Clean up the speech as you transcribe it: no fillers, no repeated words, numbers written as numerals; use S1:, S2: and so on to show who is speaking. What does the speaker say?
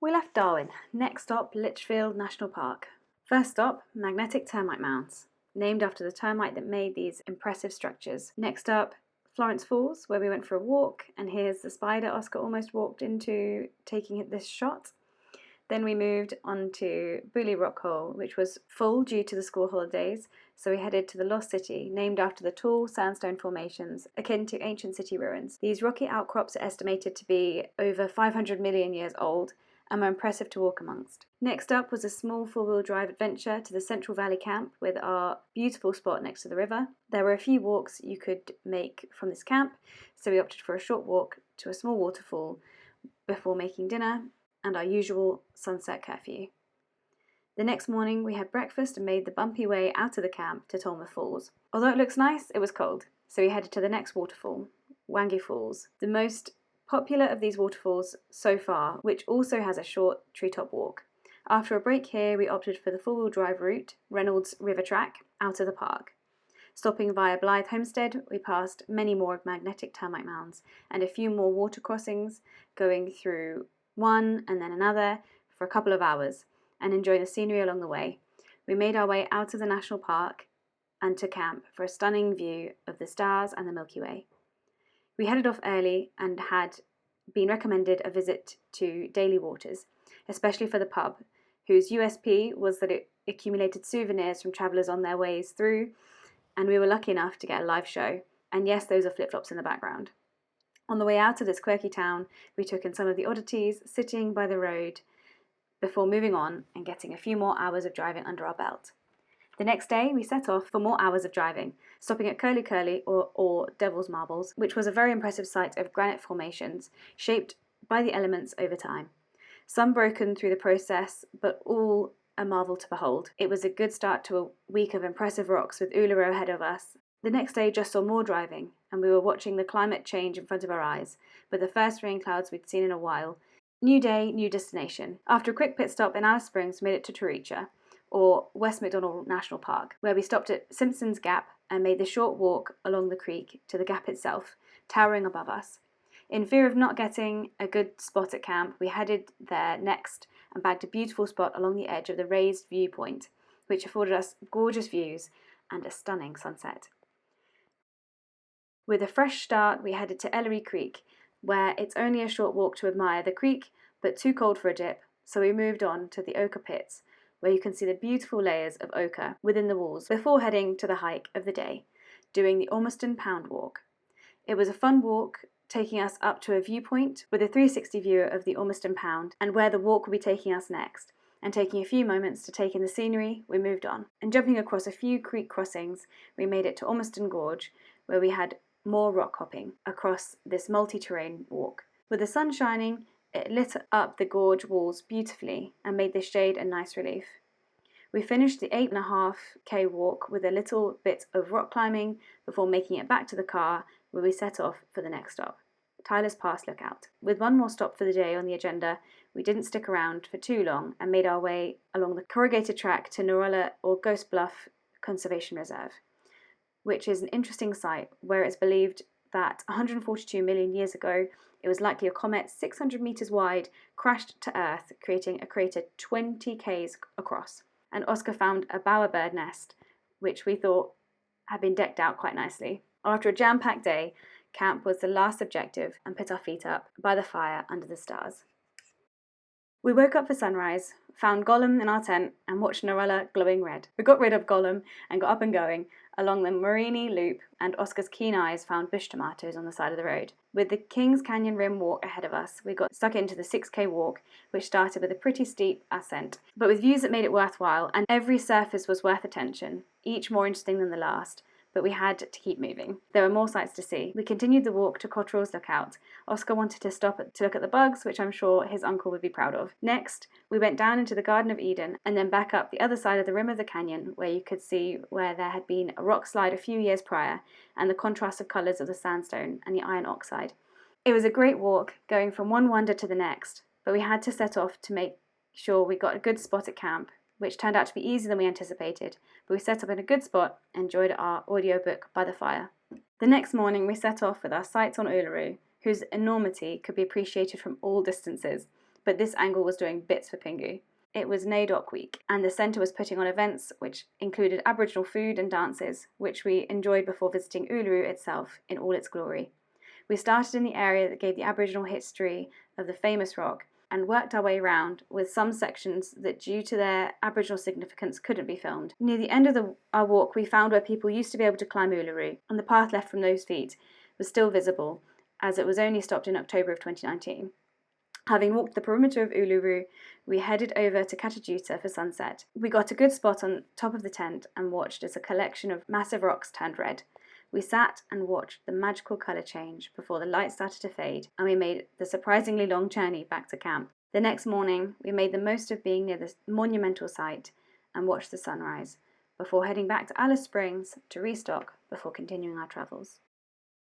S1: We left Darwin. Next stop, Litchfield National Park. First stop, Magnetic Termite Mounds, named after the termite that made these impressive structures. Next up, Florence Falls, where we went for a walk, and here's the spider Oscar almost walked into taking this shot. Then we moved on to Bully Rock Hole, which was full due to the school holidays, so we headed to the Lost City, named after the tall sandstone formations akin to ancient city ruins. These rocky outcrops are estimated to be over 500 million years old and were impressive to walk amongst. Next up was a small four-wheel drive adventure to the Central Valley camp with our beautiful spot next to the river. There were a few walks you could make from this camp, so we opted for a short walk to a small waterfall before making dinner and our usual sunset curfew. The next morning we had breakfast and made the bumpy way out of the camp to Tolmouth Falls. Although it looks nice, it was cold, so we headed to the next waterfall, Wangi Falls, the most popular of these waterfalls so far, which also has a short treetop walk. After a break here, we opted for the four-wheel drive route, Reynolds River Track, out of the park. Stopping via Blythe Homestead, we passed many more magnetic termite mounds and a few more water crossings, going through one and then another for a couple of hours and enjoying the scenery along the way. We made our way out of the national park and to camp for a stunning view of the stars and the Milky Way. We headed off early and had been recommended a visit to Daly Waters, especially for the pub, whose USP was that it accumulated souvenirs from travellers on their ways through, and we were lucky enough to get a live show. And yes, those are flip-flops in the background. On the way out of this quirky town, we took in some of the oddities, sitting by the road before moving on and getting a few more hours of driving under our belt. The next day, we set off for more hours of driving, stopping at Curly Curly or Devil's Marbles, which was a very impressive site of granite formations shaped by the elements over time. Some broken through the process, but all a marvel to behold. It was a good start to a week of impressive rocks with Uluru ahead of us. The next day just saw more driving, and we were watching the climate change in front of our eyes, with the first rain clouds we'd seen in a while. New day, new destination. After a quick pit stop in Alice Springs, we made it to Taricha, or West MacDonnell National Park, where we stopped at Simpson's Gap and made the short walk along the creek to the gap itself, towering above us. In fear of not getting a good spot at camp, we headed there next and bagged a beautiful spot along the edge of the raised viewpoint, which afforded us gorgeous views and a stunning sunset. With a fresh start, we headed to Ellery Creek, where it's only a short walk to admire the creek, but too cold for a dip, so we moved on to the ochre pits, where you can see the beautiful layers of ochre within the walls before heading to the hike of the day, doing the Ormiston Pound Walk. It was a fun walk, taking us up to a viewpoint with a 360 view of the Ormiston Pound and where the walk will be taking us next. And taking a few moments to take in the scenery, we moved on. And jumping across a few creek crossings, we made it to Ormiston Gorge, where we had more rock hopping across this multi-terrain walk. With the sun shining, it lit up the gorge walls beautifully and made the shade a nice relief. We finished the 8.5k walk with a little bit of rock climbing before making it back to the car, where we set off for the next stop, Tyler's Pass Lookout. With one more stop for the day on the agenda, we didn't stick around for too long and made our way along the corrugated track to Norella or Ghost Bluff Conservation Reserve, which is an interesting site where it's believed that 142 million years ago, it was likely a comet 600 meters wide crashed to Earth, creating a crater 20 k's across. And Oscar found a bowerbird nest, which we thought had been decked out quite nicely. After a jam-packed day, camp was the last objective and put our feet up by the fire under the stars. We woke up for sunrise, found Gollum in our tent, and watched Norella glowing red. We got rid of Gollum and got up and going along the Morini Loop, and Oscar's keen eyes found bush tomatoes on the side of the road. With the Kings Canyon Rim walk ahead of us, we got stuck into the 6k walk, which started with a pretty steep ascent, but with views that made it worthwhile, and every surface was worth attention, each more interesting than the last. But we had to keep moving. There were more sights to see. We continued the walk to Cotterell's Lookout. Oscar wanted to stop to look at the bugs, which I'm sure his uncle would be proud of. Next, we went down into the Garden of Eden and then back up the other side of the rim of the canyon, where you could see where there had been a rock slide a few years prior and the contrast of colours of the sandstone and the iron oxide. It was a great walk, going from one wonder to the next, but we had to set off to make sure we got a good spot at camp, which turned out to be easier than we anticipated, but we set up in a good spot and enjoyed our audiobook by the fire. The next morning we set off with our sights on Uluru, whose enormity could be appreciated from all distances, but this angle was doing bits for Pingu. It was NAIDOC week, and the centre was putting on events which included Aboriginal food and dances, which we enjoyed before visiting Uluru itself in all its glory. We started in the area that gave the Aboriginal history of the famous rock and worked our way around with some sections that, due to their Aboriginal significance, couldn't be filmed. Near the end of our walk, we found where people used to be able to climb Uluru, and the path left from those feet was still visible, as it was only stopped in October of 2019. Having walked the perimeter of Uluru, we headed over to Katajuta for sunset. We got a good spot on top of the tent and watched as a collection of massive rocks turned red. We sat and watched the magical colour change before the light started to fade, and we made the surprisingly long journey back to camp. The next morning, we made the most of being near the monumental site and watched the sunrise, before heading back to Alice Springs to restock before continuing our travels.